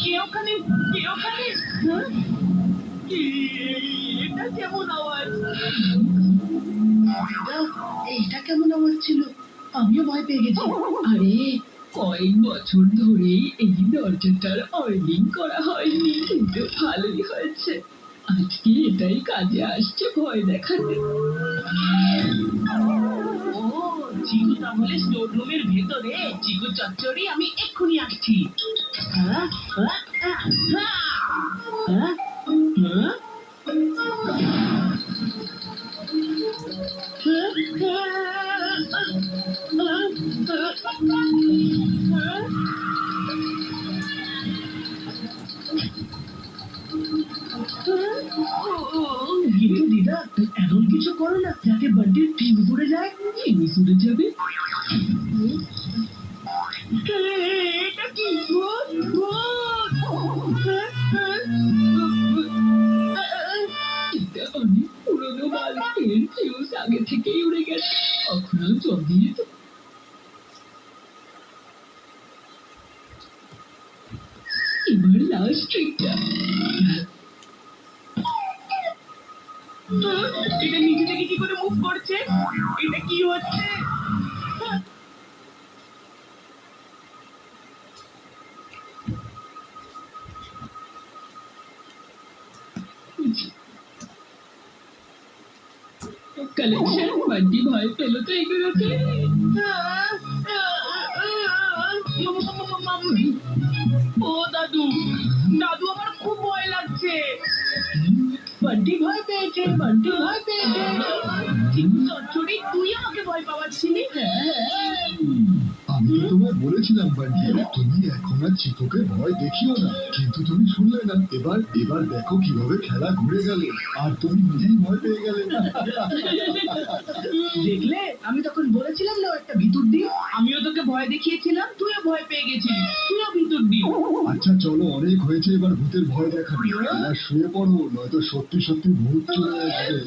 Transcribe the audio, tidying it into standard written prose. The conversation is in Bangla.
কে ওখানে? কে ওখানে? হ্যাঁ? কি? এটা কেমন আওয়াজ? এইটা কেমন আওয়াজ ছিল? আমিও ভয় পেয়ে গেছি। আরে, কয়েক বছর ধরেই এই দরজাটার অয়েলিং করা হয়নি, কিন্তু ভালোই হয়েছে। আজকে এটাই কাজে আসছে ভয় দেখাতে। ও, চিকু তাহলে স্টোর রুমের ভেতরে। চিকু চচ্চড়ি, আমি এক্ষুনি আসছি। হ্যাঁ? হ্যাঁ? হ্যাঁ? হ্যাঁ? হ্যাঁ? কিন্তু দিদা, এমন কিছু করো না যাতে বান্টির টিম উড়ে যায়। ফিনিশ উড়ে যাবে। এটা কি? ভূত! ভূত! এটা অনেক পুরনো বাল্ব, এর ফিউজ আগে থেকেই উড়ে গেছে। এখনো জ্বলিয়ে তো। এবার লাস্ট ট্রিকটা। এটা নিজে থেকে কি করে মুভ করছে? এটা কি হচ্ছে? কালেকশন বান্টি ভয় পেল তো এগুলোকে। ও দাদু, দাদু আমার খুব ভয় লাগছে। বান্টি ভয় পেয়েছে, বান্টি ভয় পেয়েছে। চিকু চচ্চড়ি, তুই আমাকে ভয় পাওয়াচ্ছিলি? আমি তো তোমায় বলেছিলাম বান্টি, তুমি এখন আর চিকুকে ভয় দেখিও না, কিন্তু তুমি শুনলে না। এবার এবার দেখো কিভাবে খেলা ঘুরে গেল, আর তুমি নিজেই ভয় পেয়ে গেলে। দেখলে, আমি তখন বলেছিলাম না ও একটা ভিতর দিন। আমিও তোকে ভয় দেখিয়েছিলাম, তুইও ভয় পেয়ে গেছিলি। তুইও ভিতর দিন। আচ্ছা চলো, অনেক হয়েছে এবার ভূতের ভয় দেখানো। এবার শুয়ে পড়ো, নয়তো সত্যি সত্যি ভূত চলে আসবে।